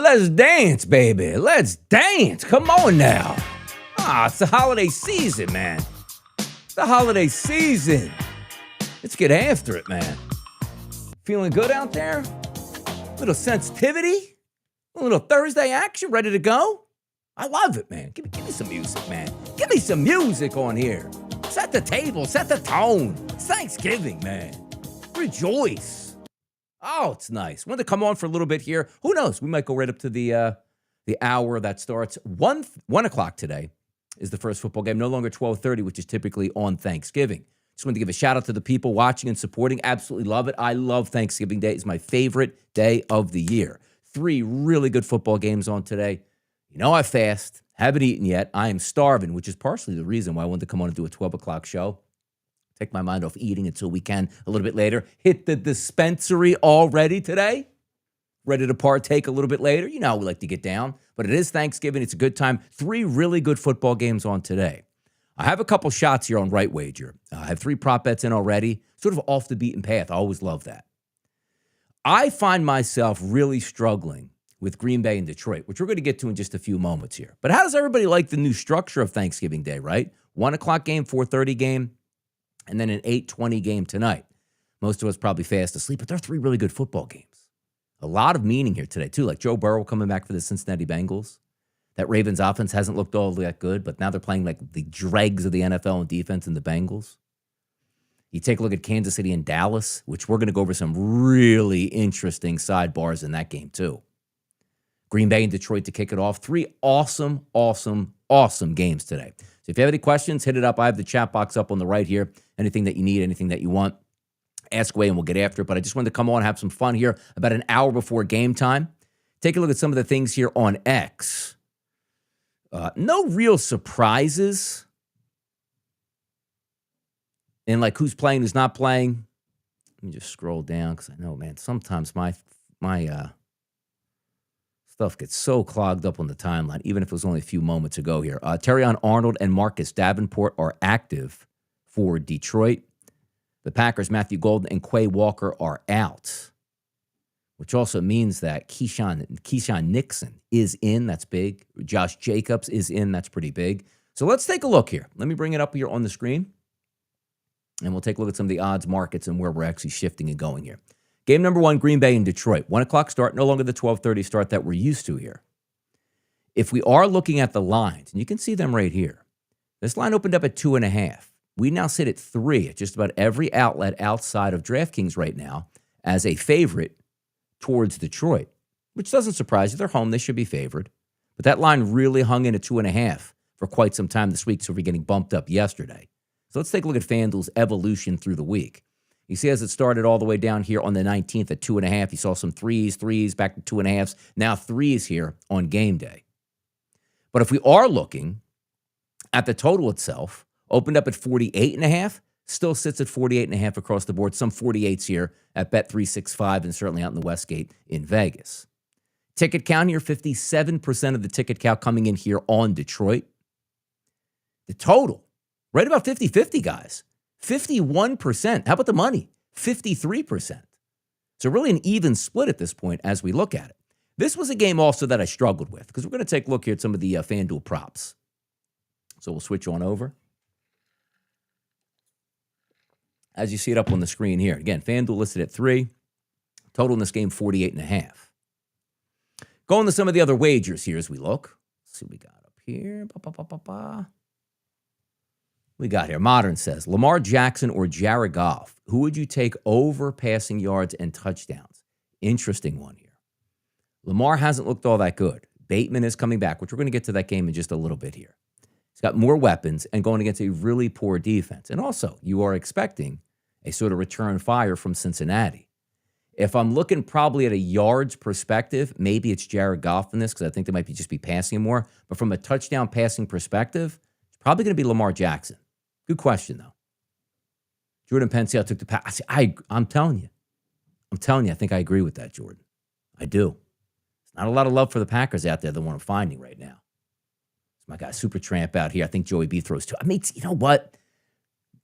let's dance, baby. Let's dance. Come on now. It's the holiday season, man. It's the holiday season. Let's get after it, man. Feeling good out there? Little sensitivity? A little Thursday action, ready to go? I love it, man. Give me some music, man. Give me some music on here. Set the table, set the tone. It's Thanksgiving, man. Rejoice. Oh, it's nice. Wanted to come on for a little bit here. Who knows? We might go right up to the hour that starts 1 o'clock today is the first football game. No longer 12:30, which is typically on Thanksgiving. Just wanted to give a shout out to the people watching and supporting. Absolutely love it. I love Thanksgiving Day. It's my favorite day of the year. 3 really good football games on today. You know I fast. Haven't eaten yet. I am starving, which is partially the reason why I wanted to come on and do a 12 o'clock show. Take my mind off eating until we can a little bit later. Hit the dispensary already today. Ready to partake a little bit later. You know how we like to get down. But it is Thanksgiving. It's a good time. 3 really good football games on today. I have a couple shots here on Right Wager. I have 3 prop bets in already. Sort of off the beaten path. I always love that. I find myself really struggling with Green Bay and Detroit, which we're going to get to in just a few moments here. But how does everybody like the new structure of Thanksgiving Day, right? 1 o'clock game, 4:30 game, and then an 8:20 game tonight. Most of us probably fast asleep, but they're 3 really good football games. A lot of meaning here today, too, like Joe Burrow coming back for the Cincinnati Bengals. That Ravens offense hasn't looked all that good, but now they're playing like the dregs of the NFL and defense in the Bengals. You take a look at Kansas City and Dallas, which we're going to go over some really interesting sidebars in that game, too. Green Bay and Detroit to kick it off. 3 awesome, awesome, awesome games today. So if you have any questions, hit it up. I have the chat box up on the right here. Anything that you need, anything that you want, ask away and we'll get after it. But I just wanted to come on and have some fun here about an hour before game time. Take a look at some of the things here on X. No real surprises in like who's playing, who's not playing. Let me just scroll down because I know, man, sometimes my stuff gets so clogged up on the timeline, even if it was only a few moments ago here. Terrion Arnold and Marcus Davenport are active for Detroit. The Packers, Matthew Golden and Quay Walker are out, which also means that Keyshawn Nixon is in. That's big. Josh Jacobs is in. That's pretty big. So let's take a look here. Let me bring it up here on the screen, and we'll take a look at some of the odds markets and where we're actually shifting and going here. Game number 1, Green Bay and Detroit. 1 o'clock start, no longer the 12:30 start that we're used to here. If we are looking at the lines, and you can see them right here, this line opened up at 2.5. We now sit at 3 at just about every outlet outside of DraftKings right now as a favorite towards Detroit, which doesn't surprise you. They're home. They should be favored. But that line really hung in at 2.5 for quite some time this week, so we're getting bumped up yesterday. So let's take a look at FanDuel's evolution through the week. You see, as it started all the way down here on the 19th at 2.5, you saw some threes, back to 2.5s, now 3s here on game day. But if we are looking at the total itself, opened up at 48.5, still sits at 48.5 across the board, some 48s here at Bet365 and certainly out in the Westgate in Vegas. Ticket count here, 57% of the ticket count coming in here on Detroit. The total, right about 50-50, guys. 51%. How about the money? 53%. So really an even split at this point as we look at it. This was a game also that I struggled with because we're going to take a look here at some of the FanDuel props. So we'll switch on over. As you see it up on the screen here. Again, FanDuel listed at 3. Total in this game, 48.5. Going to some of the other wagers here as we look. Let's see what we got up here. We got here. Modern says, Lamar Jackson or Jared Goff, who would you take over passing yards and touchdowns? Interesting one here. Lamar hasn't looked all that good. Bateman is coming back, which we're going to get to that game in just a little bit here. He's got more weapons and going against a really poor defense. And also, you are expecting a sort of return fire from Cincinnati. If I'm looking probably at a yards perspective, maybe it's Jared Goff in this because I think they might just be passing him more. But from a touchdown passing perspective, it's probably going to be Lamar Jackson. Good question, though. Jordan Pensio took the pass. I'm telling you, I think I agree with that, Jordan. I do. There's not a lot of love for the Packers out there, the one I'm finding right now. It's my guy, Supertramp, out here. I think Joey B throws 2. I mean, you know what?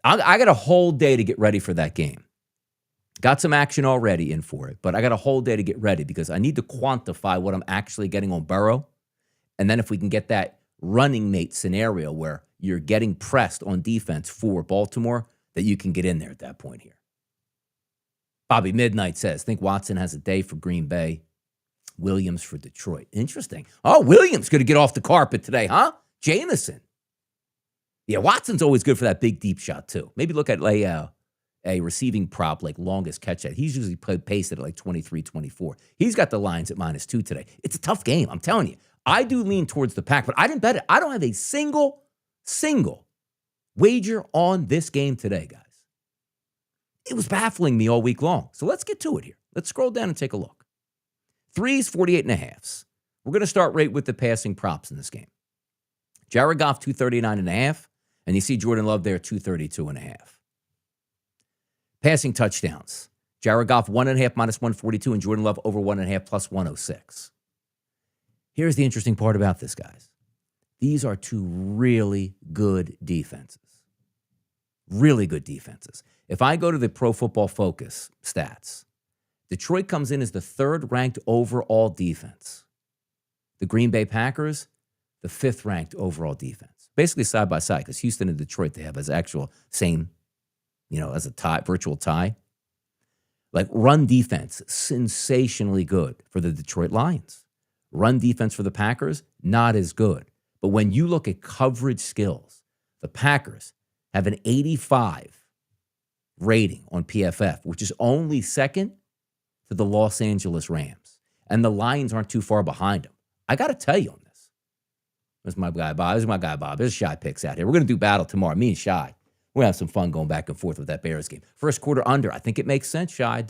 I got a whole day to get ready for that game. Got some action already in for it, but I got a whole day to get ready because I need to quantify what I'm actually getting on Burrow. And then if we can get that running mate scenario where you're getting pressed on defense for Baltimore, that you can get in there at that point here. Bobby Midnight says, think Watson has a day for Green Bay, Williams for Detroit. Interesting. Oh, Williams going to get off the carpet today, huh? Jameson. Yeah, Watson's always good for that big deep shot too. Maybe look at a receiving prop like longest catch at. He's usually paced at like 23, 24. He's got the lines at -2 today. It's a tough game, I'm telling you. I do lean towards the Pack, but I didn't bet it. I don't have a single wager on this game today, guys. It was baffling me all week long. So let's get to it here. Let's scroll down and take a look. 3s, 48.5s. We're going to start right with the passing props in this game. Jared Goff, 239.5. And you see Jordan Love there, 232.5. Passing touchdowns. Jared Goff, 1.5 -142, and Jordan Love over 1.5 plus 106. Here's the interesting part about this, guys. These are two really good defenses. Really good defenses. If I go to the Pro Football Focus stats, Detroit comes in as the 3rd-ranked overall defense. The Green Bay Packers, the 5th-ranked overall defense. Basically side by side, because Houston and Detroit, they have as actual same, as a tie, virtual tie. Like run defense, sensationally good for the Detroit Lions. Run defense for the Packers, not as good. But when you look at coverage skills, the Packers have an 85 rating on PFF, which is only second to the Los Angeles Rams. And the Lions aren't too far behind them. I got to tell you on this. This is my guy, Bob. There's Shy Picks out here. We're going to do battle tomorrow, me and Shy. We're going to have some fun going back and forth with that Bears game. First quarter under. I think it makes sense, Shy. I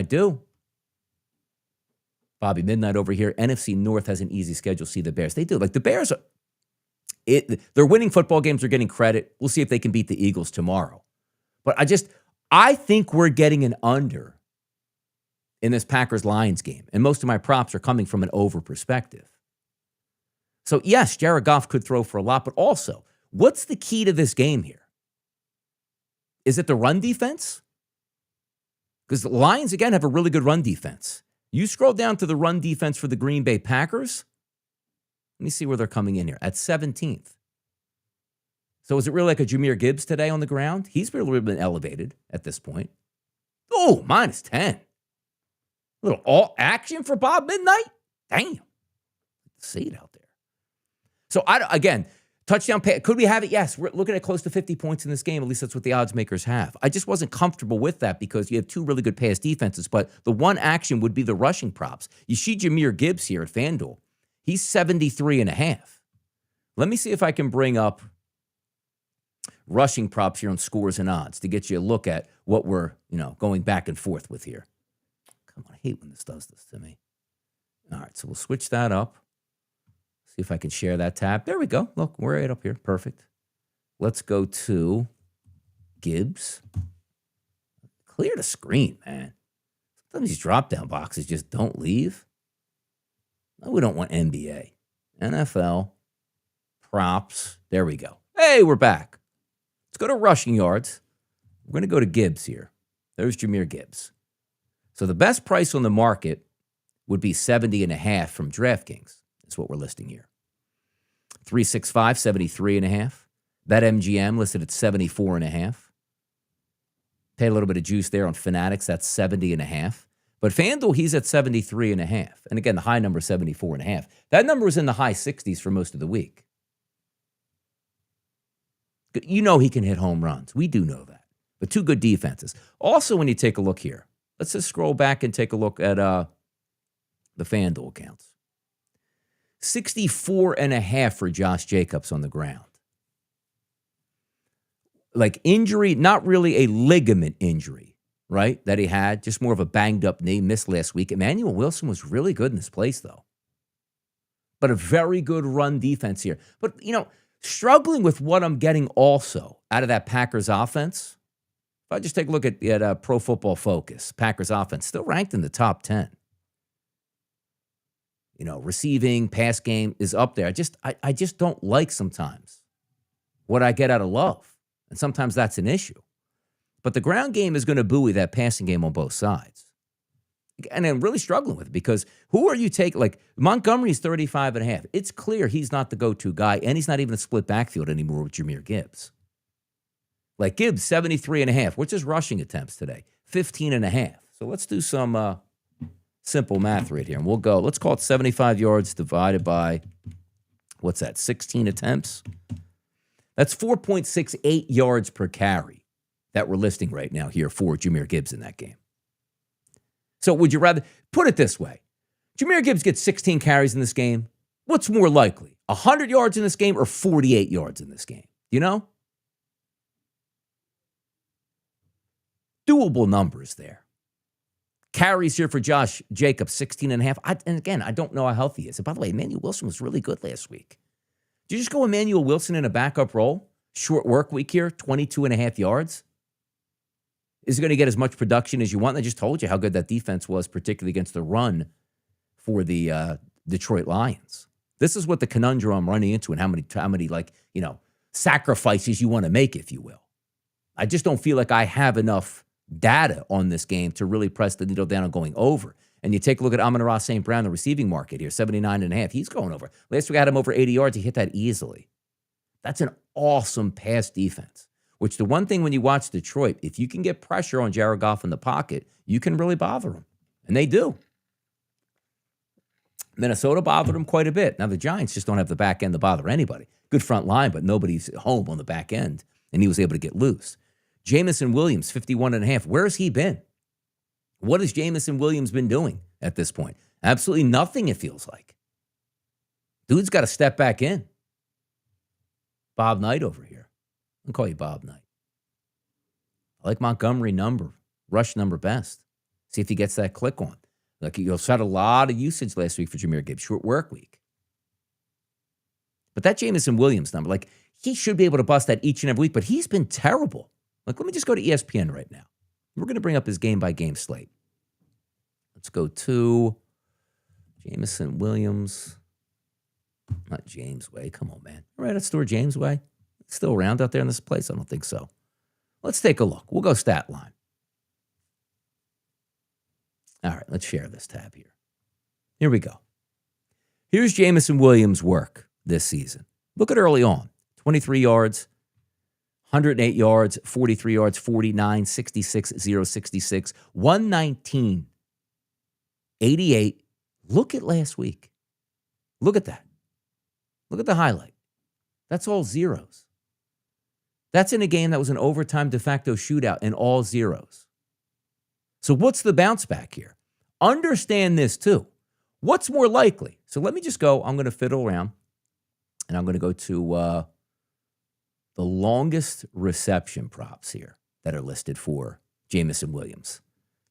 do. Bobby Midnight over here. NFC North has an easy schedule. See the Bears. They do. Like the Bears, they're winning football games. They're getting credit. We'll see if they can beat the Eagles tomorrow. But I think we're getting an under in this Packers-Lions game. And most of my props are coming from an over perspective. So, yes, Jared Goff could throw for a lot, but also, what's the key to this game here? Is it the run defense? Because the Lions, again, have a really good run defense. You scroll down to the run defense for the Green Bay Packers. Let me see where they're coming in here. At 17th. So is it really like a Jahmyr Gibbs today on the ground? He's really been elevated at this point. Oh, -10. A little all action for Bob Midnight? Damn. See it out there. So, again, touchdown pass. Could we have it? Yes. We're looking at close to 50 points in this game. At least that's what the odds makers have. I just wasn't comfortable with that because you have two really good pass defenses, but the one action would be the rushing props. You see Jahmyr Gibbs here at FanDuel. He's 73.5. Let me see if I can bring up rushing props here on Scores and Odds to get you a look at what we're, going back and forth with here. Come on, I hate when this does this to me. All right, so we'll switch that up. See if I can share that tab. There we go. Look, we're right up here. Perfect. Let's go to Gibbs. Clear the screen, man. Sometimes these drop-down boxes just don't leave. No, we don't want NBA. NFL. Props. There we go. Hey, we're back. Let's go to rushing yards. We're going to go to Gibbs here. There's Jahmyr Gibbs. So the best price on the market would be 70.5 from DraftKings. That's what we're listing here. 365, 73.5. BetMGM listed at 74.5. Pay a little bit of juice there on Fanatics. That's 70.5. But FanDuel, he's at 73.5. And again, the high number is 74.5. That number was in the high 60s for most of the week. You know he can hit home runs. We do know that. But two good defenses. Also, when you take a look here, let's just scroll back and take a look at the FanDuel accounts. 64.5 for Josh Jacobs on the ground. Like injury, not really a ligament injury, right, that he had. Just more of a banged-up knee, missed last week. Emmanuel Wilson was really good in this place, though. But a very good run defense here. But, struggling with what I'm getting also out of that Packers offense. If I just take a look at Pro Football Focus, Packers offense, still ranked in the top 10. Receiving, pass game is up there. I just don't like sometimes what I get out of Love. And sometimes that's an issue. But the ground game is going to buoy that passing game on both sides. And I'm really struggling with it because who are you taking? Like Montgomery's 35.5. It's clear he's not the go-to guy, and he's not even a split backfield anymore with Jahmyr Gibbs. Like Gibbs, 73.5. What's his rushing attempts today? 15.5. So let's do some simple math right here. And we'll go, let's call it 75 yards divided by, what's that, 16 attempts? That's 4.68 yards per carry that we're listing right now here for Jahmyr Gibbs in that game. So would you rather, put it this way, Jahmyr Gibbs gets 16 carries in this game. What's more likely, 100 yards in this game or 48 yards in this game? You know? Doable numbers there. Carries here for Josh Jacobs, 16.5. And again, I don't know how healthy he is. And by the way, Emmanuel Wilson was really good last week. Did you just go Emmanuel Wilson in a backup role? Short work week here, 22.5 yards. Is he going to get as much production as you want? I just told you how good that defense was, particularly against the run for the Detroit Lions. This is what the conundrum I'm running into and how many sacrifices you want to make, if you will. I just don't feel like I have enough data on this game to really press the needle down on going over. And you take a look at Amon-Ra St. Brown, the receiving market here, 79.5. He's going over. Last week I had him over 80 yards. He hit that easily. That's an awesome pass defense, which the one thing when you watch Detroit, if you can get pressure on Jared Goff in the pocket, you can really bother him. And they do. Minnesota bothered him quite a bit. Now the Giants just don't have the back end to bother anybody. Good front line, but nobody's home on the back end. And he was able to get loose. Jamison Williams, 51.5. Where has he been? What has Jamison Williams been doing at this point? Absolutely nothing, it feels like. Dude's got to step back in. Bob Knight over here. I'll call you Bob Knight. I like Montgomery rush number best. See if he gets that click on. Like you had a lot of usage last week for Jahmyr Gibbs, short work week. But that Jamison Williams number, like he should be able to bust that each and every week, but he's been terrible. Like let me just go to ESPN right now. We're going to bring up his game-by-game slate. Let's go to Jamison Williams. Not James Way. Come on, man. All right, let's store James Way. Still around out there in this place? I don't think so. Let's take a look. We'll go stat line. All right, let's share this tab here. Here we go. Here's Jamison Williams' work this season. Look at early on. 23 yards, 108 yards, 43 yards, 49, 66, 0, 66, 119, 88. Look at last week. Look at that. Look at the highlight. That's all zeros. That's in a game that was an overtime de facto shootout and all zeros. So what's the bounce back here? Understand this too. What's more likely? So let me just go. I'm going to fiddle around and I'm going to go to the longest reception props here that are listed for Jamison Williams.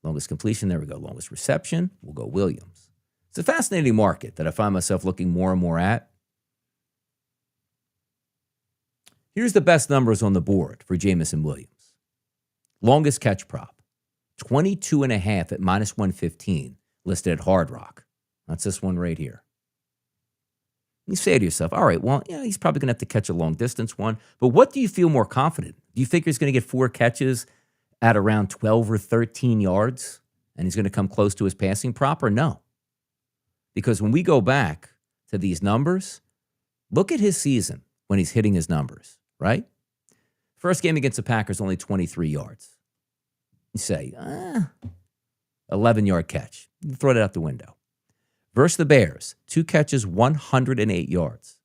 Longest completion, there we go. Longest reception, we'll go Williams. It's a fascinating market that I find myself looking more and more at. Here's the best numbers on the board for Jamison Williams. Longest catch prop, 22.5 at minus 115, listed at Hard Rock. That's this one right here. You say to yourself, all right, well, yeah, he's probably going to have to catch a long distance one. But what do you feel more confident? Do you think he's going to get 4 catches at around 12 or 13 yards and he's going to come close to his passing prop or no? Because when we go back to these numbers, look at his season when he's hitting his numbers, right? First game against the Packers, only 23 yards. You say, 11-yard catch. You throw it out the window. Versus the Bears, 2 catches, 108 yards.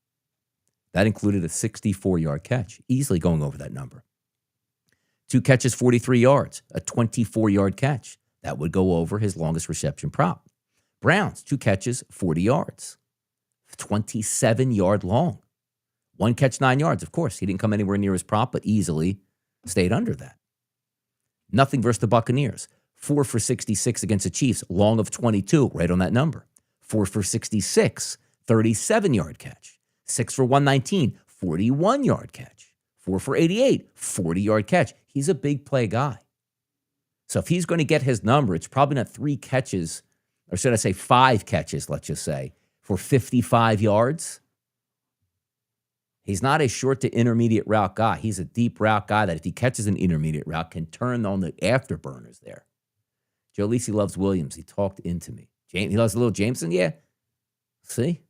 That included a 64-yard catch, easily going over that number. 2 catches, 43 yards, a 24-yard catch. That would go over his longest reception prop. Browns, 2 catches, 40 yards, 27-yard long. 1 catch, 9 yards. Of course, he didn't come anywhere near his prop, but easily stayed under that. Nothing versus the Buccaneers. 4 for 66 against the Chiefs, long of 22, right on that number. 4 for 66, 37-yard catch. 6 for 119, 41-yard catch. 4 for 88, 40-yard catch. He's a big play guy. So if he's going to get his number, it's probably not 3 catches, or should I say 5 catches, let's just say, for 55 yards. He's not a short to intermediate route guy. He's a deep route guy that if he catches an intermediate route can turn on the afterburners there. Joe Lisi loves Williams. He talked into me. He loves a little Jameson? Yeah. See?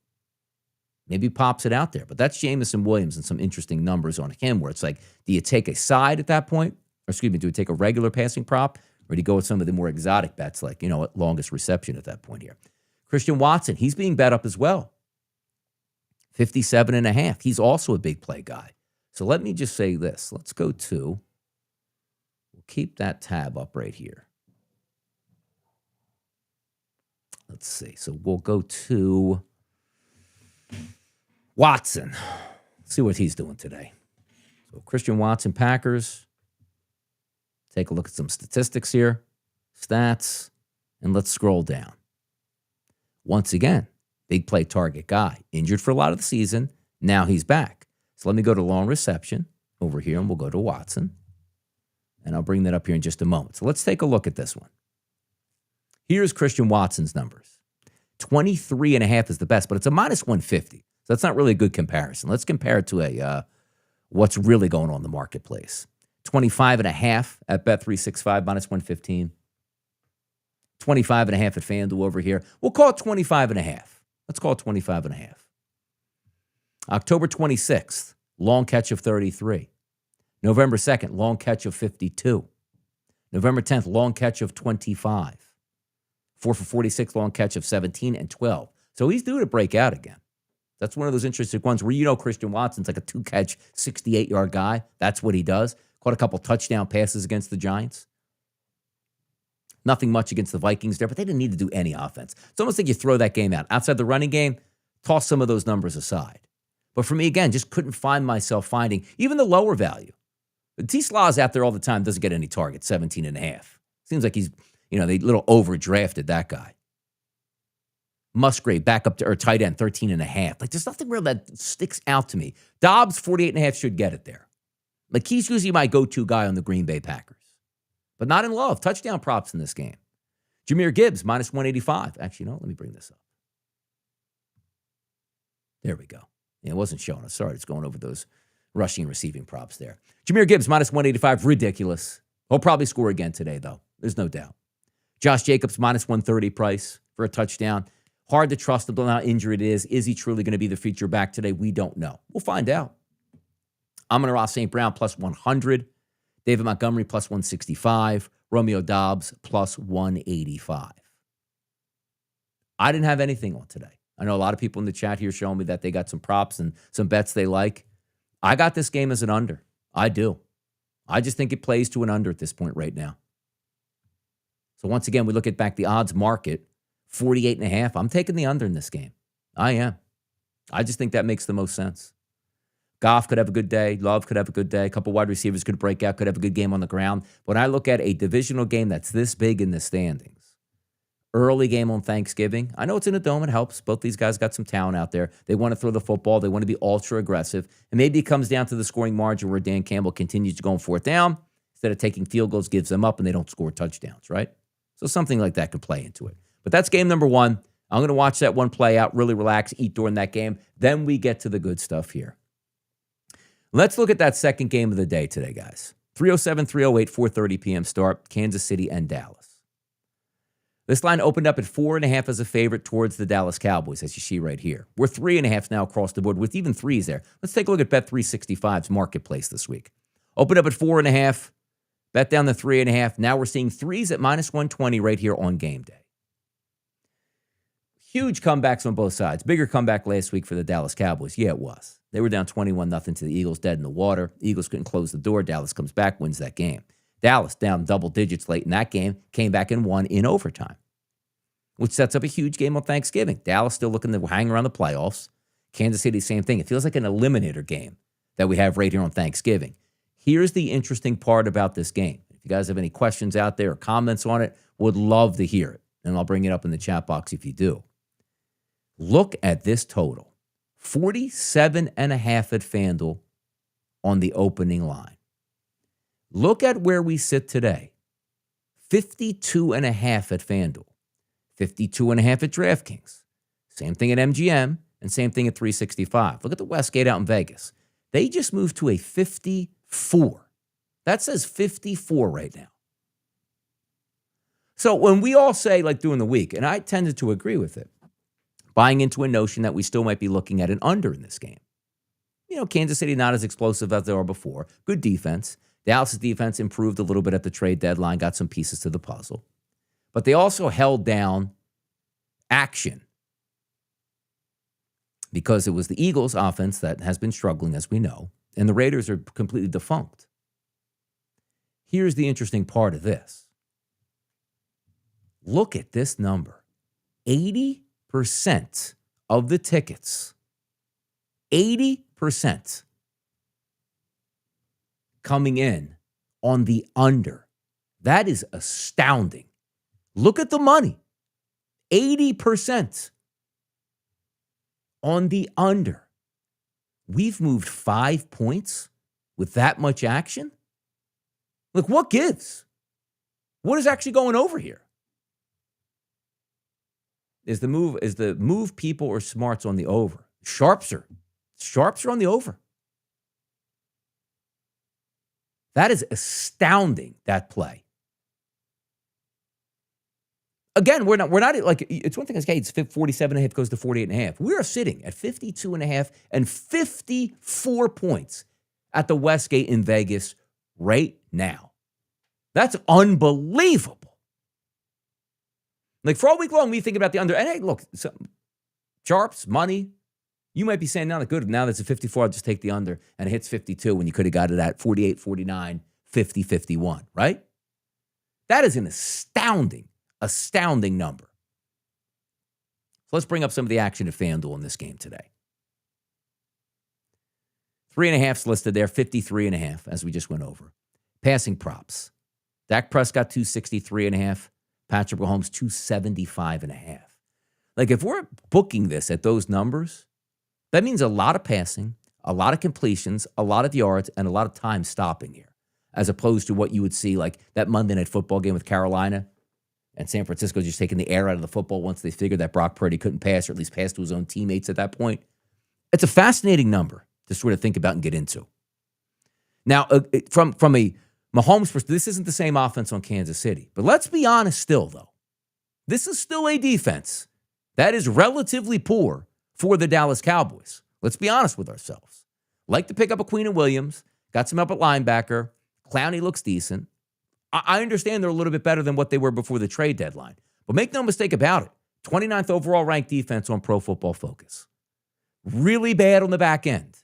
Maybe pops it out there. But that's Jameson Williams and some interesting numbers on him where it's like, do you take a side at that point? Or excuse me, do you take a regular passing prop? Or do you go with some of the more exotic bets like, longest reception at that point here? Christian Watson, he's being bet up as well. 57.5. He's also a big play guy. So let me just say this. Let's go to, we'll keep that tab up right here. Let's see. So we'll go to Watson. Let's see what he's doing today. So Christian Watson, Packers. Take a look at some statistics here. Stats. And let's scroll down. Once again, big play target guy. Injured for a lot of the season. Now he's back. So let me go to long reception over here, and we'll go to Watson. And I'll bring that up here in just a moment. So let's take a look at this one. Here's Christian Watson's numbers. 23.5 is the best, but it's a minus 150. So that's not really a good comparison. Let's compare it to what's really going on in the marketplace. 25.5 at Bet365, minus 115. 25.5 at FanDuel over here. We'll call it 25.5. Let's call it 25.5. October 26th, long catch of 33. November 2nd, long catch of 52. November 10th, long catch of 25. 4 for 46, long catch of 17 and 12. So he's due to break out again. That's one of those interesting ones where Christian Watson's like a two-catch, 68-yard guy. That's what he does. Caught a couple touchdown passes against the Giants. Nothing much against the Vikings there, but they didn't need to do any offense. It's almost like you throw that game out. Outside the running game, toss some of those numbers aside. But for me, again, just couldn't find myself finding even the lower value. T. Slaw's out there all the time, doesn't get any targets, 17.5. Seems like he's, they little overdrafted that guy. Musgrave back up to, or tight end, 13.5. Like, there's nothing real that sticks out to me. Dobbs, 48.5 should get it there. Like, he's usually my go-to guy on the Green Bay Packers. But not in love. Touchdown props in this game. Jahmyr Gibbs, minus 185. Actually, let me bring this up. There we go. Yeah, it wasn't showing us. Sorry, it's going over those rushing and receiving props there. Jahmyr Gibbs, minus 185. Ridiculous. He'll probably score again today, though. There's no doubt. Josh Jacobs, minus 130 price for a touchdown. Hard to trust him on how injured it is. Is he truly going to be the feature back today? We don't know. We'll find out. Amon-Ra St. Brown, plus 100. David Montgomery, plus 165. Romeo Dobbs, plus 185. I didn't have anything on today. I know a lot of people in the chat here showing me that they got some props and some bets they like. I got this game as an under. I do. I just think it plays to an under at this point right now. So once again, we look at back the odds market, 48.5. I'm taking the under in this game. I am. I just think that makes the most sense. Goff could have a good day. Love could have a good day. A couple wide receivers could break out, could have a good game on the ground. When I look at a divisional game that's this big in the standings, early game on Thanksgiving, I know it's in a dome. It helps. Both these guys got some talent out there. They want to throw the football. They want to be ultra aggressive. And maybe it comes down to the scoring margin where Dan Campbell continues to go on fourth down. Instead of taking field goals, gives them up, and they don't score touchdowns, right? So something like that could play into it. But that's game number one. I'm going to watch that one play out, really relax, eat during that game. Then we get to the good stuff here. Let's look at that second game of the day today, guys. 307, 308, 4:30 p.m. start, Kansas City and Dallas. This line opened up at 4.5 as a favorite towards the Dallas Cowboys, as you see right here. We're 3.5 now across the board with even threes there. Let's take a look at Bet365's marketplace this week. Opened up at 4.5, bet down to 3.5. Now we're seeing threes at minus 120 right here on game day. Huge comebacks on both sides. Bigger comeback last week for the Dallas Cowboys. Yeah, it was. They were down 21-0 to the Eagles, dead in the water. Eagles couldn't close the door. Dallas comes back, wins that game. Dallas down double digits late in that game, came back and won in overtime, which sets up a huge game on Thanksgiving. Dallas still looking to hang around the playoffs. Kansas City, same thing. It feels like an eliminator game that we have right here on Thanksgiving. Here's the interesting part about this game. If you guys have any questions out there or comments on it, would love to hear it. And I'll bring it up in the chat box if you do. Look at this total. 47.5 at FanDuel on the opening line. Look at where we sit today. 52.5 at FanDuel. 52.5 at DraftKings. Same thing at MGM and same thing at 365. Look at the Westgate out in Vegas. They just moved to a 54. That says 54 right now. So when we all say, like during the week, and I tended to agree with it, buying into a notion that we still might be looking at an under in this game. Kansas City not as explosive as they were before. Good defense. Dallas' defense improved a little bit at the trade deadline, got some pieces to the puzzle. But they also held down action because it was the Eagles' offense that has been struggling, as we know, and the Raiders are completely defunct. Here's the interesting part of this. Look at this number. 80% of the tickets, 80% coming in on the under. That is astounding. Look at the money. 80% on the under. We've moved 5 points with that much action? Look, what gives? What is actually going over here? Is the move people or smarts on the over? Sharps are on the over. That is astounding, that play. Again, we're not like, it's one thing, okay, it's 47.5 goes to 48.5. We are sitting at 52.5 and 54 points at the Westgate in Vegas right now. That's unbelievable. Like, for all week long, we think about the under. And hey, look, sharps, money. You might be saying, now good. Now that's a 54, I'll just take the under. And it hits 52 when you could have got it at 48, 49, 50, 51, right? That is an astounding number. So let's bring up some of the action at FanDuel in this game today. 3.5's listed there, 53.5, as we just went over. Passing props. Dak Prescott, 263.5. Patrick Mahomes, 275.5. Like, if we're booking this at those numbers, that means a lot of passing, a lot of completions, a lot of yards, and a lot of time stopping here, as opposed to what you would see like that Monday Night Football game with Carolina and San Francisco just taking the air out of the football once they figured that Brock Purdy couldn't pass, or at least pass to his own teammates at that point. It's a fascinating number to sort of think about and get into. Now, from a Mahomes perspective, this isn't the same offense on Kansas City. But let's be honest still, though. This is still a defense that is relatively poor for the Dallas Cowboys. Let's be honest with ourselves. Like to pick up a Queen and Williams, got some help at linebacker. Clowney looks decent. I understand they're a little bit better than what they were before the trade deadline. But make no mistake about it. 29th overall ranked defense on Pro Football Focus. Really bad on the back end.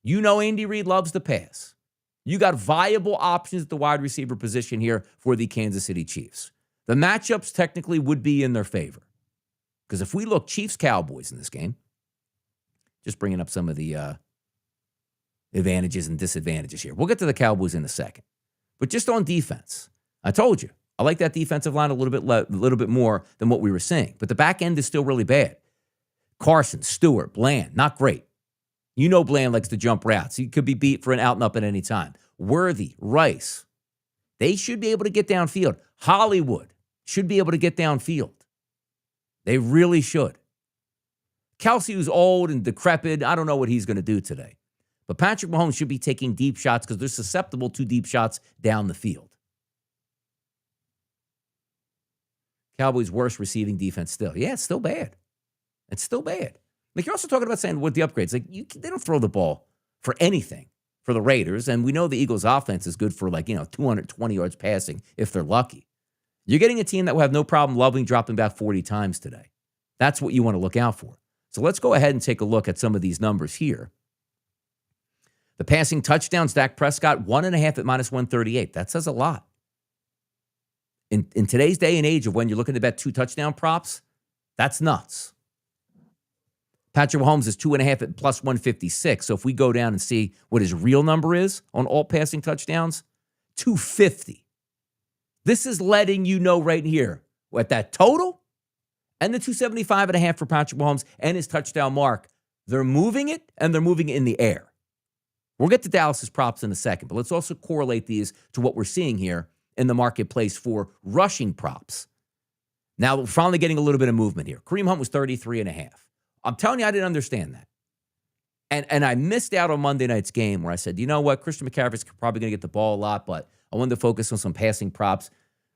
You know Andy Reid loves to pass. You got viable options at the wide receiver position here for the Kansas City Chiefs. The matchups technically would be in their favor. Because if we look Chiefs-Cowboys in this game, just bringing up some of the advantages and disadvantages here. We'll get to the Cowboys in a second. But just on defense, I told you, I like that defensive line a little bit more than what we were seeing. But the back end is still really bad. Carson, Stewart, Bland, not great. You know Bland likes to jump routes. He could be beat for an out and up at any time. Worthy, Rice, they should be able to get downfield. Hollywood should be able to get downfield. They really should. Kelsey, who's old and decrepit, I don't know what he's going to do today. But Patrick Mahomes should be taking deep shots because they're susceptible to deep shots down the field. Cowboys' worst receiving defense still. Yeah, it's still bad. It's still bad. Like, you're also talking about saying what the upgrades. Like, they don't throw the ball for anything for the Raiders. And we know the Eagles' offense is good for 220 yards passing if they're lucky. You're getting a team that will have no problem dropping back 40 times today. That's what you want to look out for. So let's go ahead and take a look at some of these numbers here. The passing touchdowns, Dak Prescott, 1.5 at -138. That says a lot. In today's day and age of when you're looking to bet 2 touchdown props, that's nuts. Patrick Mahomes is 2.5 at +156. So if we go down and see what his real number is on all passing touchdowns, 250. This is letting you know right here at that total and the 275.5 for Patrick Mahomes and his touchdown mark. They're moving it, and they're moving it in the air. We'll get to Dallas's props in a second, but let's also correlate these to what we're seeing here in the marketplace for rushing props. Now, we're finally getting a little bit of movement here. Kareem Hunt was 33.5. I'm telling you, I didn't understand that. And I missed out on Monday night's game where I said, you know what, Christian McCaffrey's probably going to get the ball a lot, but I wanted to focus on some passing props.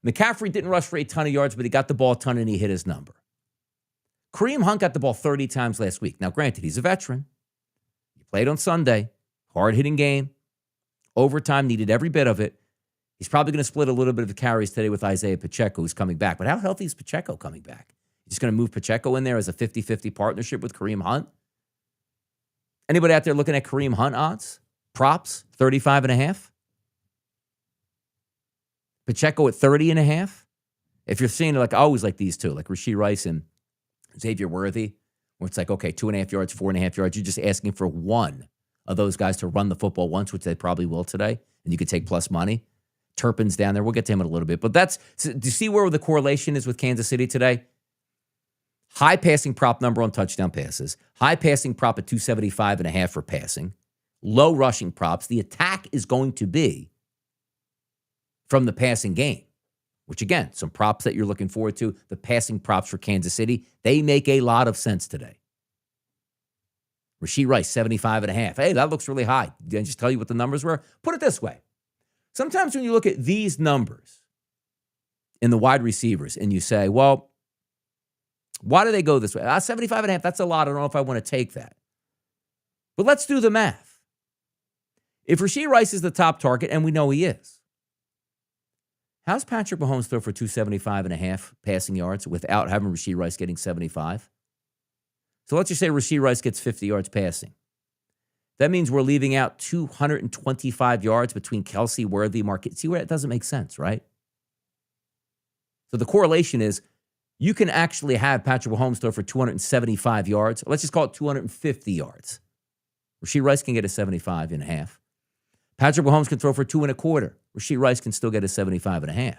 McCaffrey didn't rush for a ton of yards, but he got the ball a ton and he hit his number. Kareem Hunt got the ball 30 times last week. Now, granted, he's a veteran. He played on Sunday. Hard-hitting game. Overtime, needed every bit of it. He's probably going to split a little bit of the carries today with Isaiah Pacheco, who's coming back. But how healthy is Pacheco coming back? You're just going to move Pacheco in there as a 50-50 partnership with Kareem Hunt? Anybody out there looking at Kareem Hunt odds? Props, 35.5. Pacheco at 30.5. If you're seeing it, like I always like these two, like Rashee Rice and Xavier Worthy, where it's like, okay, 2.5 yards, 4.5 yards. You're just asking for one of those guys to run the football once, which they probably will today, and you could take plus money. Turpin's down there. We'll get to him in a little bit. But do you see where the correlation is with Kansas City today? High passing prop number on touchdown passes. High passing prop at 275.5 for passing. Low rushing props. The attack is going to be from the passing game, which, again, some props that you're looking forward to. The passing props for Kansas City, they make a lot of sense today. Rashee Rice, 75.5. Hey, that looks really high. Did I just tell you what the numbers were? Put it this way. Sometimes when you look at these numbers in the wide receivers and you say, well, why do they go this way? 75.5, that's a lot. I don't know if I want to take that. But let's do the math. If Rashee Rice is the top target, and we know he is, how's Patrick Mahomes throw for 275.5 passing yards without having Rashee Rice getting 75? So let's just say Rashee Rice gets 50 yards passing. That means we're leaving out 225 yards between Kelsey, Worthy, Marquez. See where it doesn't make sense, right? So the correlation is you can actually have Patrick Mahomes throw for 275 yards. Let's just call it 250 yards. Rashee Rice can get a 75.5. Patrick Mahomes can throw for 2.25. Rashee Rice can still get a 75.5.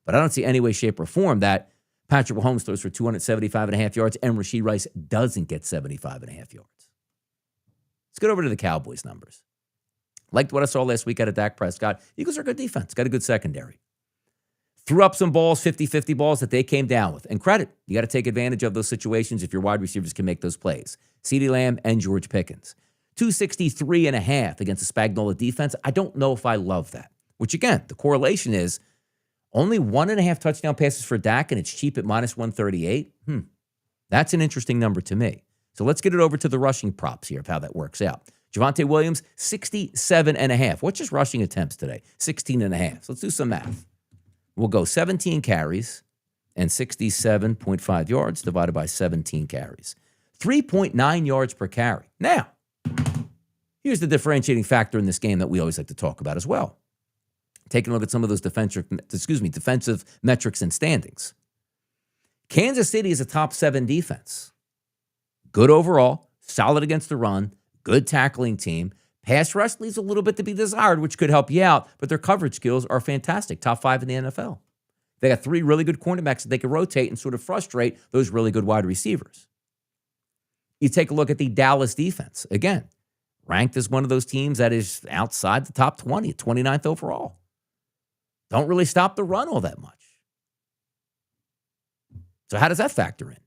But I don't see any way, shape, or form that Patrick Mahomes throws for 275.5 yards and Rashee Rice doesn't get 75.5 yards. Let's get over to the Cowboys numbers. Liked what I saw last week out of Dak Prescott. Eagles are a good defense. Got a good secondary. Threw up some balls, 50-50 balls that they came down with. And credit, you got to take advantage of those situations if your wide receivers can make those plays. CeeDee Lamb and George Pickens. 263.5 against the Spagnuolo defense. I don't know if I love that. Which, again, the correlation is only 1.5 touchdown passes for Dak, and it's cheap at minus 138. That's an interesting number to me. So let's get it over to the rushing props here of how that works out. Javonte Williams, 67.5. What's his rushing attempts today? 16.5. So let's do some math. We'll go 17 carries and 67.5 yards divided by 17 carries. 3.9 yards per carry. Now, here's the differentiating factor in this game that we always like to talk about as well. Taking a look at some of those defensive metrics and standings. Kansas City is a top 7 defense. Good overall, solid against the run, good tackling team. Pass rush leaves a little bit to be desired, which could help you out, but their coverage skills are fantastic. Top 5 in the NFL. They got 3 really good cornerbacks that they can rotate and sort of frustrate those really good wide receivers. You take a look at the Dallas defense. Again, ranked as one of those teams that is outside the top 20, 29th overall. Don't really stop the run all that much. So how does that factor in?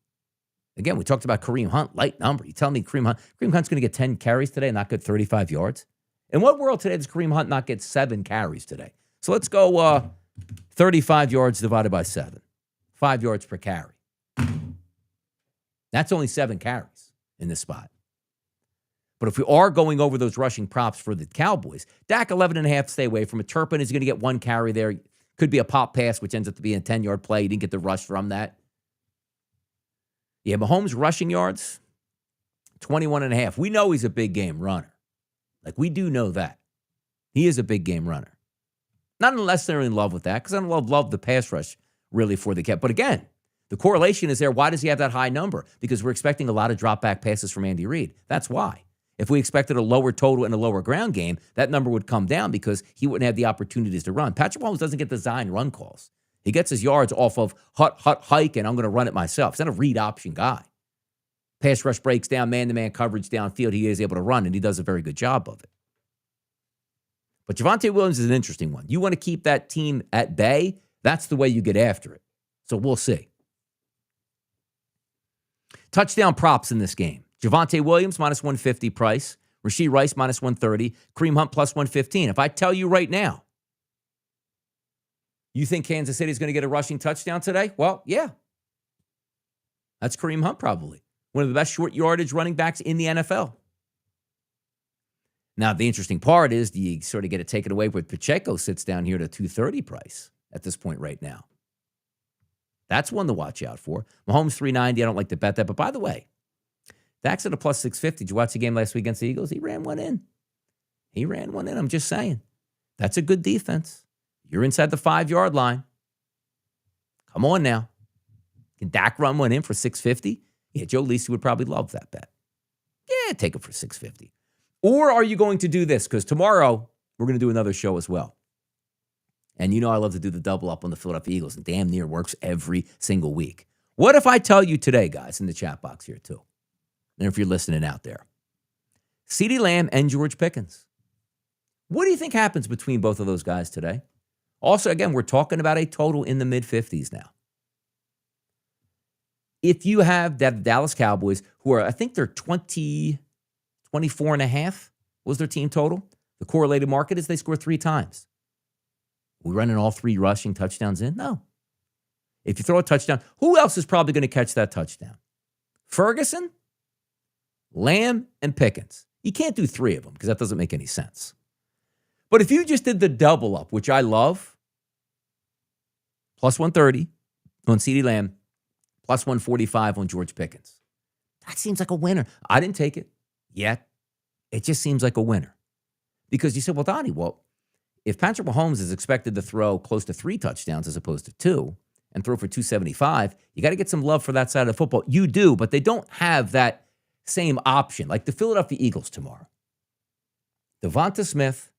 Again, we talked about Kareem Hunt, light number. You tell me Kareem Hunt's going to get 10 carries today and not get 35 yards? In what world today does Kareem Hunt not get 7 carries today? So let's go 35 yards divided by 7. 5 yards per carry. That's only 7 carries in this spot. But if we are going over those rushing props for the Cowboys, Dak 11.5, stay away from it. Turpin is going to get 1 carry there. Could be a pop pass, which ends up to be a 10-yard play. You didn't get the rush from that. Yeah, Mahomes rushing yards, 21.5. We know he's a big game runner. Like, we do know that. He is a big game runner. Not unless they're in love with that, because I don't love the pass rush really for the Cowboys. But again, the correlation is there. Why does he have that high number? Because we're expecting a lot of drop back passes from Andy Reid. That's why. If we expected a lower total and a lower ground game, that number would come down because he wouldn't have the opportunities to run. Patrick Mahomes doesn't get design run calls. He gets his yards off of hike, and I'm going to run it myself. He's not a read option guy. Pass rush breaks down, man-to-man coverage downfield. He is able to run, and he does a very good job of it. But Javonte Williams is an interesting one. You want to keep that team at bay, that's the way you get after it. So we'll see. Touchdown props in this game. Javonte Williams, minus 150 price. Rashee Rice minus 130. Kareem Hunt plus 115. If I tell you right now, you think Kansas City is going to get a rushing touchdown today? Well, yeah. That's Kareem Hunt probably. One of the best short yardage running backs in the NFL. Now, the interesting part is, do you sort of get it taken away with Pacheco sits down here at a 230 price at this point right now? That's one to watch out for. Mahomes 390. I don't like to bet that. But by the way, Dak's at a plus 650. Did you watch the game last week against the Eagles? He ran one in. I'm just saying. That's a good defense. You're inside the 5-yard line. Come on now. Can Dak run one in for 650? Yeah, Joe Lisi would probably love that bet. Yeah, take it for 650. Or are you going to do this? Because tomorrow we're going to do another show as well. And you know I love to do the double up on the Philadelphia Eagles, and damn near works every single week. What if I tell you today, guys, in the chat box here too, and if you're listening out there, CeeDee Lamb and George Pickens. What do you think happens between both of those guys today? Also, again, we're talking about a total in the mid-50s now. If you have that Dallas Cowboys, who are, I think they're 24 and a half was their team total. The correlated market is they score 3 times. We running all 3 rushing touchdowns in? No. If you throw a touchdown, who else is probably going to catch that touchdown? Ferguson, Lamb, and Pickens. You can't do 3 of them because that doesn't make any sense. But if you just did the double up, which I love, plus 130 on CeeDee Lamb, plus 145 on George Pickens. That seems like a winner. I didn't take it yet. It just seems like a winner. Because you said, well, Donnie, if Patrick Mahomes is expected to throw close to 3 touchdowns as opposed to 2 and throw for 275, you got to get some love for that side of the football. You do, but they don't have that same option. Like the Philadelphia Eagles tomorrow. Devonta Smith,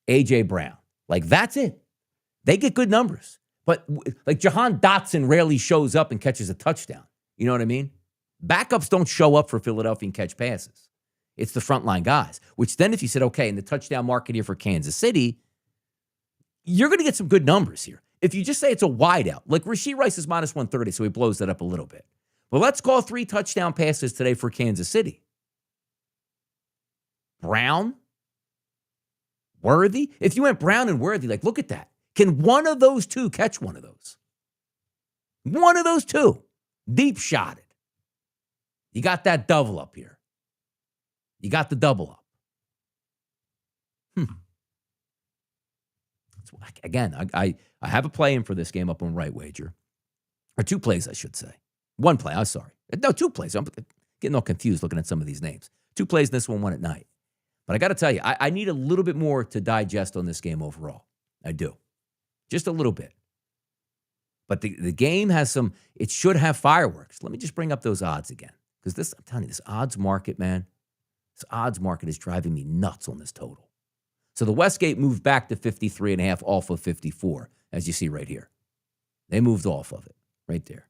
A.J. Brown. Like that's it. They get good numbers. But like Jahan Dotson rarely shows up and catches a touchdown. You know what I mean? Backups don't show up for Philadelphia and catch passes. It's the frontline guys, which then if you said, okay, in the touchdown market here for Kansas City, you're going to get some good numbers here. If you just say it's a wideout, like Rashee Rice is minus 130, so he blows that up a little bit. Well, let's call 3 touchdown passes today for Kansas City. Brown, Worthy. If you went Brown and Worthy, like look at that. Can one of those 2 catch one of those? One of those 2. Deep shotted. You got that double up here. You got the double up. Again, I have a play in for this game up on Right Wager. Or 2 plays, I should say. 1 play, I'm sorry. No, 2 plays. I'm getting all confused looking at some of these names. 2 plays in this one at night. But I got to tell you, I need a little bit more to digest on this game overall. I do. Just a little bit. But the game has it should have fireworks. Let me just bring up those odds again. Because I'm telling you, this odds market, man, this odds market is driving me nuts on this total. So the Westgate moved back to 53.5 off of 54, as you see right here. They moved off of it right there.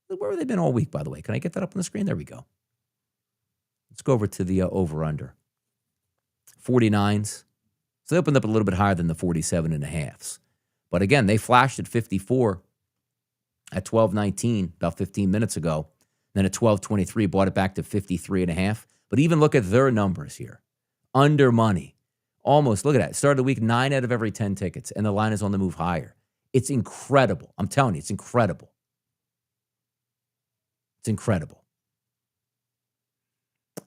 Where have they been all week, by the way? Can I get that up on the screen? There we go. Let's go over to the over-under. 49s. So they opened up a little bit higher than the 47.5s. But again, they flashed at 54 at 12:19 about 15 minutes ago. Then at 12:23, brought it back to 53.5. But even look at their numbers here. Under money. Almost, look at that. Started the week 9 out of every 10 tickets, and the line is on the move higher. It's incredible. I'm telling you, it's incredible. It's incredible.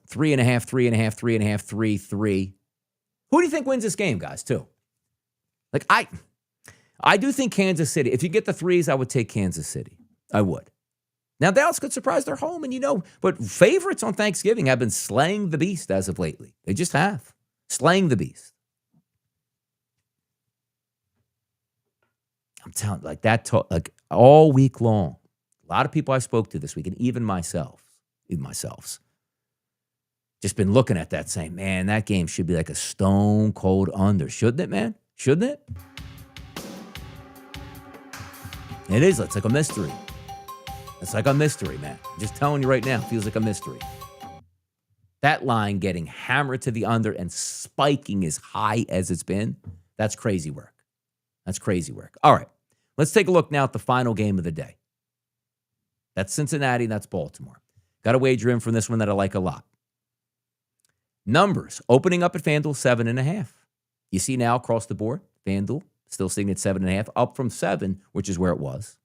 3.5, 3.5, 3.5, 3, 3. Who do you think wins this game, guys, too? Like, I do think Kansas City. If you get the 3s, I would take Kansas City. I would. Now, Dallas could surprise their home, and but favorites on Thanksgiving have been slaying the beast as of lately. They just have. Slaying the beast. I'm telling you, like that, like all week long. A lot of people I spoke to this week, and even myself, just been looking at that saying, man, that game should be like a stone cold under. Shouldn't it, man? Shouldn't it? It is. It's like a mystery. It's like a mystery, man. I'm just telling you right now, it feels like a mystery. That line getting hammered to the under and spiking as high as it's been, that's crazy work. That's crazy work. All right, let's take a look now at the final game of the day. That's Cincinnati, that's Baltimore. Got a wager in from this one that I like a lot. Numbers opening up at FanDuel 7.5. You see now across the board, FanDuel still sitting at 7.5, up from 7, which is where it was.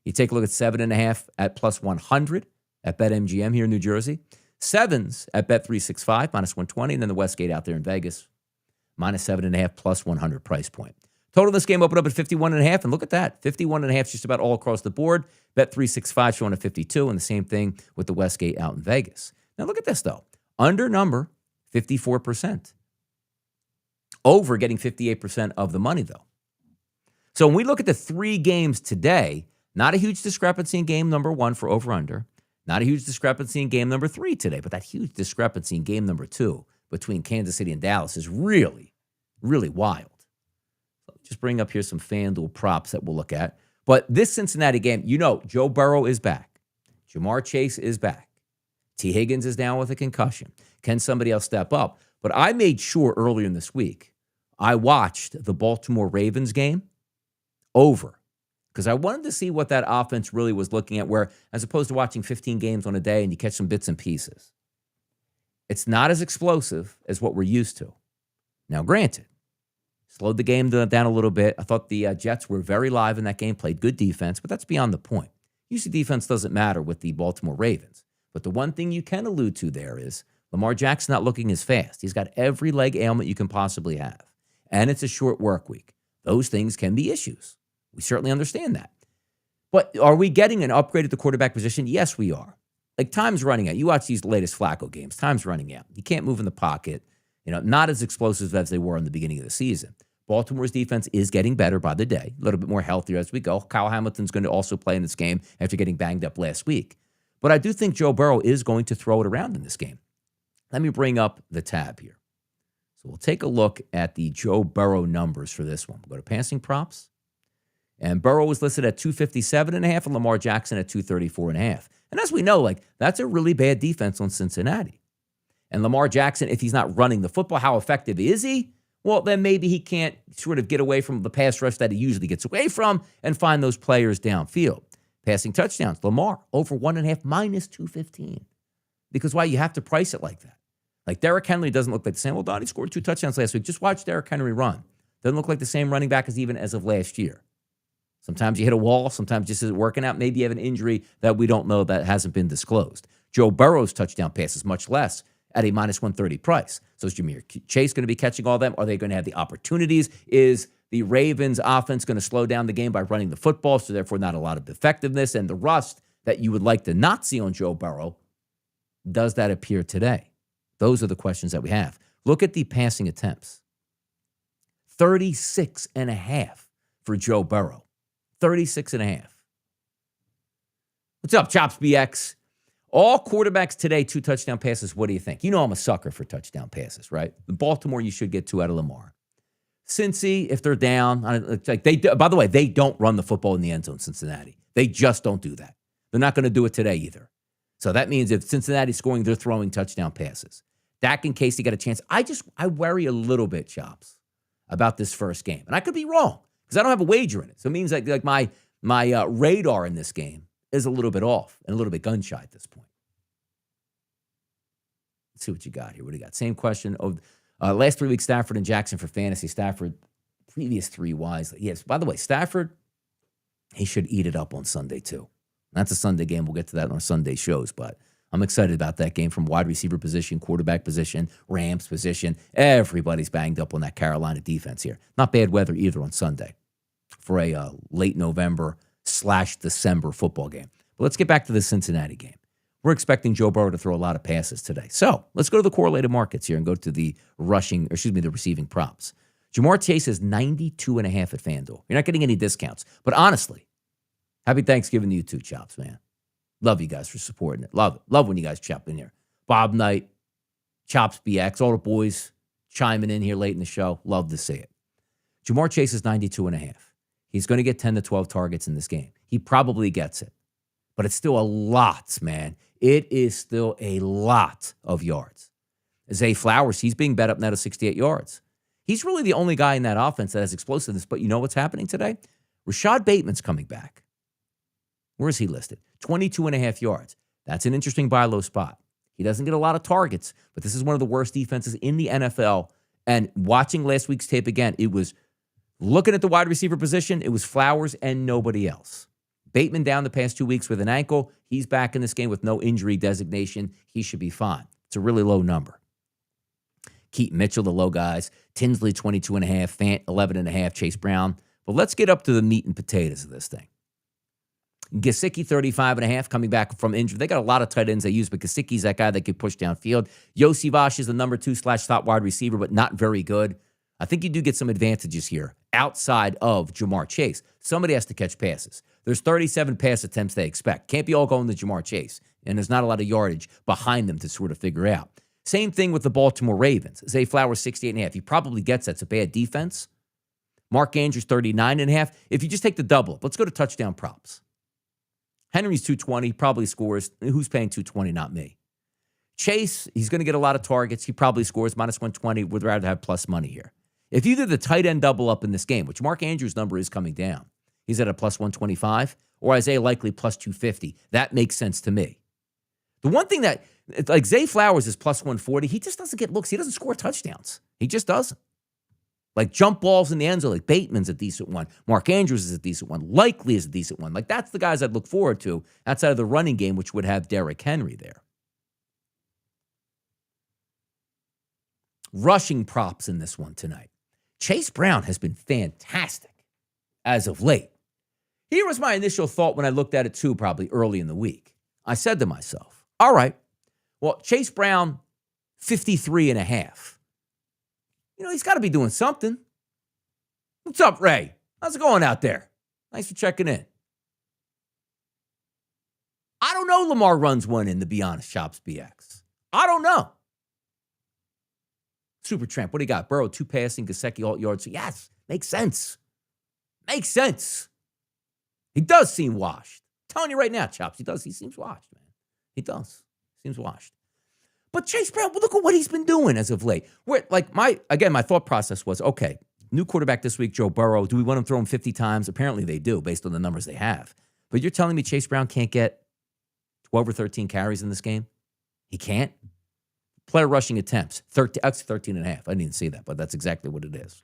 You take a look at 7.5 at plus 100 at BetMGM here in New Jersey. 7s at Bet365, minus 120, and then the Westgate out there in Vegas, minus 7.5, plus 100 price point. Total of this game opened up at 51.5, and look at that. 51.5 is just about all across the board. Bet365 showing a 52, and the same thing with the Westgate out in Vegas. Now look at this, though. Under number, 54%. Over getting 58% of the money, though. So when we look at the 3 games today, not a huge discrepancy in game number 1 for over-under. Not a huge discrepancy in game number 3 today, but that huge discrepancy in game number 2 between Kansas City and Dallas is really, really wild. Just bring up here some FanDuel props that we'll look at. But this Cincinnati game, Joe Burrow is back. Jamar Chase is back. T. Higgins is down with a concussion. Can somebody else step up? But I made sure earlier in this week, I watched the Baltimore Ravens game over because I wanted to see what that offense really was looking at, where as opposed to watching 15 games on a day and you catch some bits and pieces. It's not as explosive as what we're used to. Now, granted, slowed the game down a little bit. I thought the Jets were very live in that game, played good defense, but that's beyond the point. Usually defense doesn't matter with the Baltimore Ravens. But the one thing you can allude to there is Lamar Jackson not looking as fast. He's got every leg ailment you can possibly have. And it's a short work week. Those things can be issues. We certainly understand that. But are we getting an upgrade at the quarterback position? Yes, we are. Like, time's running out. You watch these latest Flacco games. Time's running out. You can't move in the pocket. Not as explosive as they were in the beginning of the season. Baltimore's defense is getting better by the day, a little bit more healthier as we go. Kyle Hamilton's going to also play in this game after getting banged up last week. But I do think Joe Burrow is going to throw it around in this game. Let me bring up the tab here. So we'll take a look at the Joe Burrow numbers for this one. We'll go to passing props. And Burrow was listed at 257.5 and Lamar Jackson at 234.5. And as we know, that's a really bad defense on Cincinnati. And Lamar Jackson, if he's not running the football, how effective is he? Well, then maybe he can't sort of get away from the pass rush that he usually gets away from and find those players downfield. Passing touchdowns, Lamar, over 1.5, minus 215. Because why? You have to price it like that. Like, Derrick Henry doesn't look like the same. Well, Donnie scored 2 touchdowns last week. Just watch Derrick Henry run. Doesn't look like the same running back as of last year. Sometimes you hit a wall. Sometimes just isn't working out. Maybe you have an injury that we don't know that hasn't been disclosed. Joe Burrow's touchdown passes much less at a minus 130 price. So is Jamar Chase going to be catching all of them? Are they going to have the opportunities? Is the Ravens offense going to slow down the game by running the football, so therefore not a lot of effectiveness and the rust that you would like to not see on Joe Burrow? Does that appear today? Those are the questions that we have. Look at the passing attempts. 36.5 for Joe Burrow. 36.5. What's up, Chops BX? All quarterbacks today, 2 touchdown passes. What do you think? I'm a sucker for touchdown passes, right? In Baltimore, you should get 2 out of Lamar. Cincy, if they're down, by the way, they don't run the football in the end zone, Cincinnati. They just don't do that. They're not going to do it today either. So that means if Cincinnati's scoring, they're throwing touchdown passes. Dak and Casey got a chance. I worry a little bit, Chops, about this first game. And I could be wrong because I don't have a wager in it. So it means like my radar in this game is a little bit off and a little bit gun shy at this point. Let's see what you got here. What do you got? Same question. Last 3 weeks, Stafford and Jackson for fantasy. Stafford, previous 3 wisely. Yes, by the way, Stafford, he should eat it up on Sunday too. That's a Sunday game. We'll get to that on our Sunday shows, but I'm excited about that game from wide receiver position, quarterback position, Rams position. Everybody's banged up on that Carolina defense here. Not bad weather either on Sunday for a late November/December football game. But let's get back to the Cincinnati game. We're expecting Joe Burrow to throw a lot of passes today. So let's go to the correlated markets here and go to the the receiving props. Jamar Chase is 92.5 at FanDuel. You're not getting any discounts. But honestly, happy Thanksgiving to you too, Chops, man. Love you guys for supporting it. Love it. Love when you guys chop in here. Bob Knight, Chops BX, all the boys chiming in here late in the show. Love to see it. Jamar Chase is 92.5. He's going to get 10 to 12 targets in this game. He probably gets it. But it's still a lot, man. It is still a lot of yards. Zay Flowers, he's being bet up now to 68 yards. He's really the only guy in that offense that has explosiveness. But you know what's happening today? Rashad Bateman's coming back. Where is he listed? 22.5 yards. That's an interesting buy low spot. He doesn't get a lot of targets, but this is one of the worst defenses in the NFL. And watching last week's tape again, it was looking at the wide receiver position, it was Flowers and nobody else. Bateman down the past 2 weeks with an ankle. He's back in this game with no injury designation. He should be fine. It's a really low number. Keaton Mitchell, the low guys. Tinsley, 22.5. Fant, 11.5. Chase Brown. But let's get up to the meat and potatoes of this thing. Gesicki, 35.5, coming back from injury. They got a lot of tight ends they use, but Gesicki's that guy that can push downfield. Yossi Vash is the number 2/top wide receiver, but not very good. I think you do get some advantages here outside of Jamar Chase. Somebody has to catch passes. There's 37 pass attempts they expect. Can't be all going to Jamar Chase, and there's not a lot of yardage behind them to sort of figure out. Same thing with the Baltimore Ravens. Zay Flowers, 68.5. He probably gets that. It's a bad defense. Mark Andrews, 39.5. If you just take the double up, let's go to touchdown props. Henry's 220, probably scores. Who's paying 220? Not me. Chase, he's going to get a lot of targets. He probably scores -120. Would rather have plus money here. If you did the tight end double up in this game, which Mark Andrews' number is coming down, he's at a +125, or Isaiah Likely +250. That makes sense to me. The one thing that, like Zay Flowers is +140, he just doesn't get looks. He doesn't score touchdowns. He just doesn't. Like jump balls in the end zone, like Bateman's a decent one. Mark Andrews is a decent one. Likely is a decent one. Like that's the guys I'd look forward to outside of the running game, which would have Derrick Henry there. Rushing props in this one tonight. Chase Brown has been fantastic as of late. Here was my initial thought when I looked at it too, probably early in the week. I said to myself, all right, well, Chase Brown, 53.5. You know, he's got to be doing something. What's up, Ray? How's it going out there? Thanks for checking in. I don't know Lamar runs one in, to be honest, Chops BX. I don't know. Super Tramp, what do you got? Burrow, 2 passing, Gesicki, alt yards. Yes, makes sense. Makes sense. He does seem washed. I'm telling you right now, Chops, he does. He seems washed, man. He does. Seems washed. But Chase Brown, look at what he's been doing as of late. Where, like, my thought process was, okay, new quarterback this week, Joe Burrow. Do we want him throwing 50 times? Apparently they do, based on the numbers they have. But you're telling me Chase Brown can't get 12 or 13 carries in this game? He can't? Player rushing attempts, 13.5. I didn't even see that, but that's exactly what it is.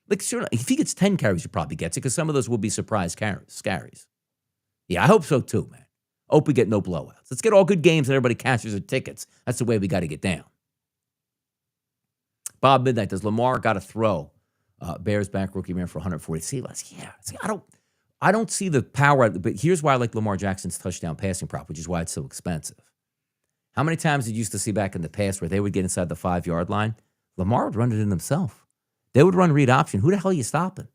Like, sure, if he gets 10 carries, he probably gets it, because some of those will be surprise carries. Yeah, I hope so too, man. Hope we get no blowouts. Let's get all good games and everybody cashes their tickets. That's the way we got to get down. Bob Midnight, does Lamar got to throw? Bears back rookie man for 140. See, I don't see the power. But here's why I like Lamar Jackson's touchdown passing prop, which is why it's so expensive. How many times did you used to see back in the past where they would get inside the 5-yard line? Lamar would run it in himself. They would run read option. Who the hell are you stopping?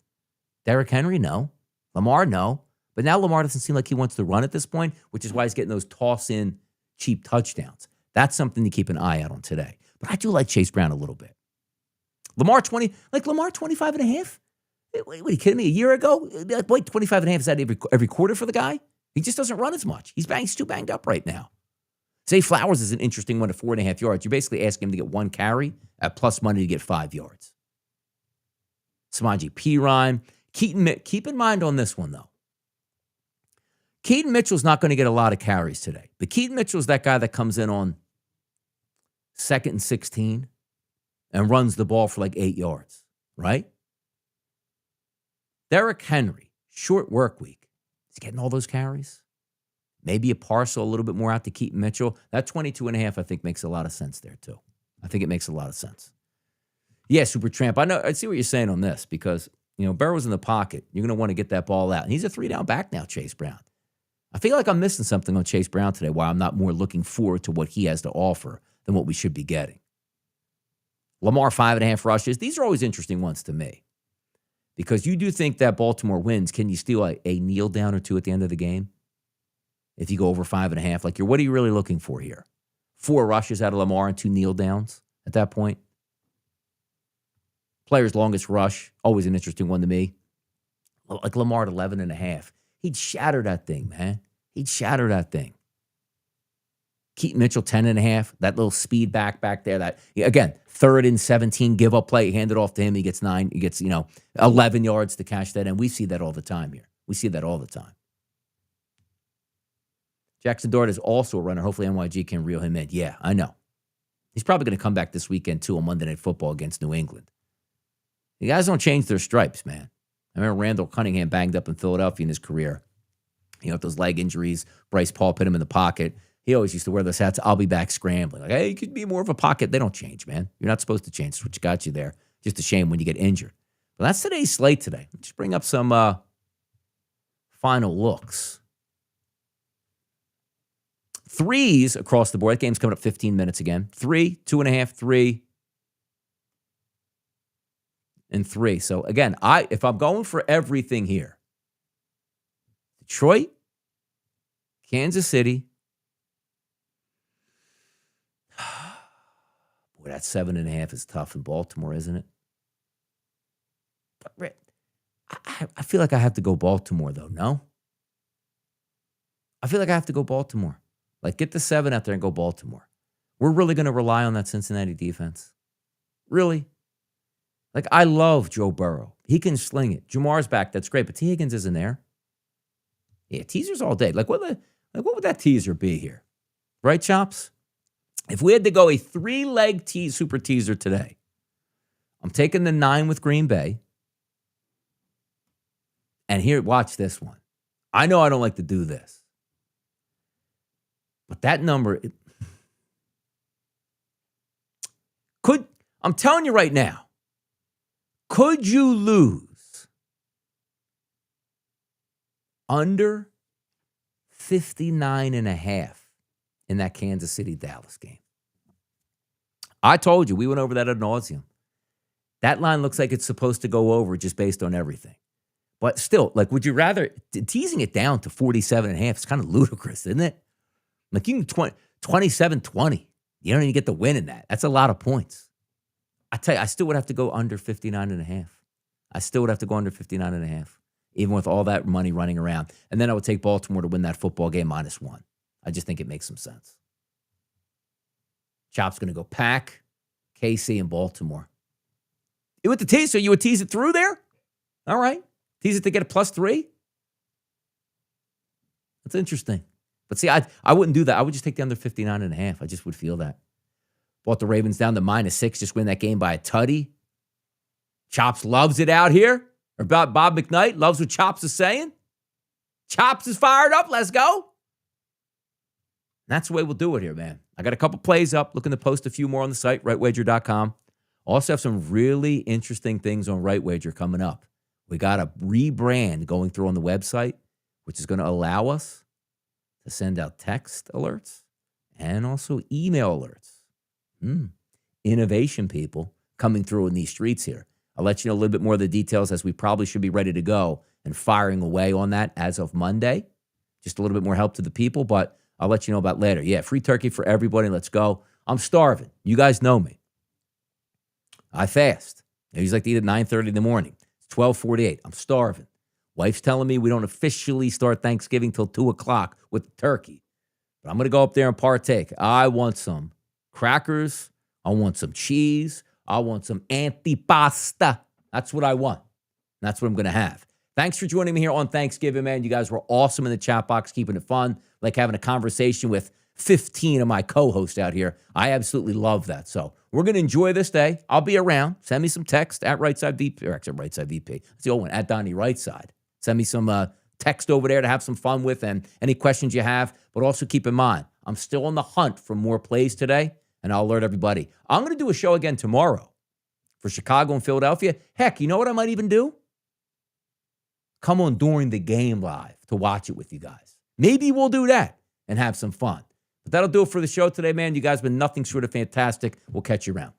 Derrick Henry? No. Lamar? No. But now Lamar doesn't seem like he wants to run at this point, which is why he's getting those toss-in cheap touchdowns. That's something to keep an eye out on today. But I do like Chase Brown a little bit. Lamar 25.5? Wait, are you kidding me? A year ago? Boy, 25.5 is that every quarter for the guy? He just doesn't run as much. He's too banged up right now. Zay Flowers is an interesting one at 4.5 yards. You're basically asking him to get 1 carry at plus money to get 5 yards. Samaje Perine. Keep in mind on this one, though. Keaton Mitchell's not going to get a lot of carries today. But Keaton Mitchell's that guy that comes in on 2nd and 16 and runs the ball for like 8 yards, right? Derrick Henry, short work week. He's getting all those carries. Maybe a parcel a little bit more out to Keaton Mitchell. That 22.5, I think, makes a lot of sense there, too. I think it makes a lot of sense. Yeah, Super Tramp. I see what you're saying on this because, you know, Burrow's in the pocket. You're going to want to get that ball out. And he's a 3-down back now, Chase Brown. I feel like I'm missing something on Chase Brown today, why I'm not more looking forward to what he has to offer than what we should be getting. Lamar, 5.5 rushes. These are always interesting ones to me because you do think that Baltimore wins. Can you steal a kneel down or two at the end of the game? If you go over 5.5, like what are you really looking for here? 4 rushes out of Lamar and 2 kneel downs at that point. Player's longest rush, always an interesting one to me. Like Lamar at 11.5. He'd shatter that thing, man. He'd shatter that thing. Keaton Mitchell, 10.5. That little speed back there. That again, 3rd and 17 give up play. Hand it off to him. He gets 9. He gets 11 yards to cash that in. We see that all the time here. We see that all the time. Jackson Dart is also a runner. Hopefully NYG can reel him in. Yeah, I know. He's probably going to come back this weekend, too, on Monday Night Football against New England. The guys don't change their stripes, man. I remember Randall Cunningham banged up in Philadelphia in his career. With those leg injuries, Bryce Paul put him in the pocket. He always used to wear those hats, I'll be back scrambling. Like, hey, you could be more of a pocket. They don't change, man. You're not supposed to change. That's what got you there. Just a shame when you get injured. But that's today's slate today. Let's just bring up some final looks. Threes across the board. That game's coming up 15 minutes again. 3, 2.5, 3, and 3. So, again, if I'm going for everything here, Detroit, Kansas City. Boy, that 7.5 is tough in Baltimore, isn't it? But I feel like I have to go Baltimore, though, no? I feel like I have to go Baltimore. Like, get the 7 out there and go Baltimore. We're really going to rely on that Cincinnati defense. Really? Like, I love Joe Burrow. He can sling it. Jamar's back. That's great. But T. Higgins isn't there. Yeah, teasers all day. What would that teaser be here? Right, Chops? If we had to go a 3-leg super teaser today, I'm taking the 9 with Green Bay. And here, watch this one. I know I don't like to do this. But that number, I'm telling you right now, could you lose under 59.5 in that Kansas City-Dallas game? I told you, we went over that ad nauseum. That line looks like it's supposed to go over just based on everything. But still, would you rather, teasing it down to 47.5 is kind of ludicrous, isn't it? Like, you can 27-20. You don't even get the win in that. That's a lot of points. I tell you, I still would have to go under 59.5. I still would have to go under 59.5, even with all that money running around. And then I would take Baltimore to win that football game -1. I just think it makes some sense. Chop's going to go Pack, KC, and Baltimore. You with the tease, so you would tease it through there? All right. Tease it to get a +3? That's interesting. But see, I wouldn't do that. I would just take the under 59.5. I just would feel that. Bought the Ravens down to -6, just win that game by a tutty. Chops loves it out here. Or Bob McKnight loves what Chops is saying. Chops is fired up. Let's go. And that's the way we'll do it here, man. I got a couple plays up. Looking to post a few more on the site, rightwager.com. Also have some really interesting things on Right Wager coming up. We got a rebrand going through on the website, which is going to allow us to send out text alerts and also email alerts. Innovation, people, coming through in these streets here. I'll let you know a little bit more of the details as we probably should be ready to go and firing away on that as of Monday. Just a little bit more help to the people, but I'll let you know about later. Yeah, free turkey for everybody. Let's go. I'm starving. You guys know me. I fast. I usually like to eat at 9:30 in the morning. It's 12:48. I'm starving. Wife's telling me we don't officially start Thanksgiving till 2 o'clock with the turkey. But I'm going to go up there and partake. I want some crackers. I want some cheese. I want some antipasta. That's what I want. That's what I'm going to have. Thanks for joining me here on Thanksgiving, man. You guys were awesome in the chat box, keeping it fun, like having a conversation with 15 of my co-hosts out here. I absolutely love that. So we're going to enjoy this day. I'll be around. Send me some text at RightSide VP, or actually RightSide VP. That's the old one, at Donnie RightSide. Send me some text over there to have some fun with and any questions you have. But also keep in mind, I'm still on the hunt for more plays today, and I'll alert everybody. I'm going to do a show again tomorrow for Chicago and Philadelphia. Heck, you know what I might even do? Come on during the game live to watch it with you guys. Maybe we'll do that and have some fun. But that'll do it for the show today, man. You guys have been nothing short of fantastic. We'll catch you around.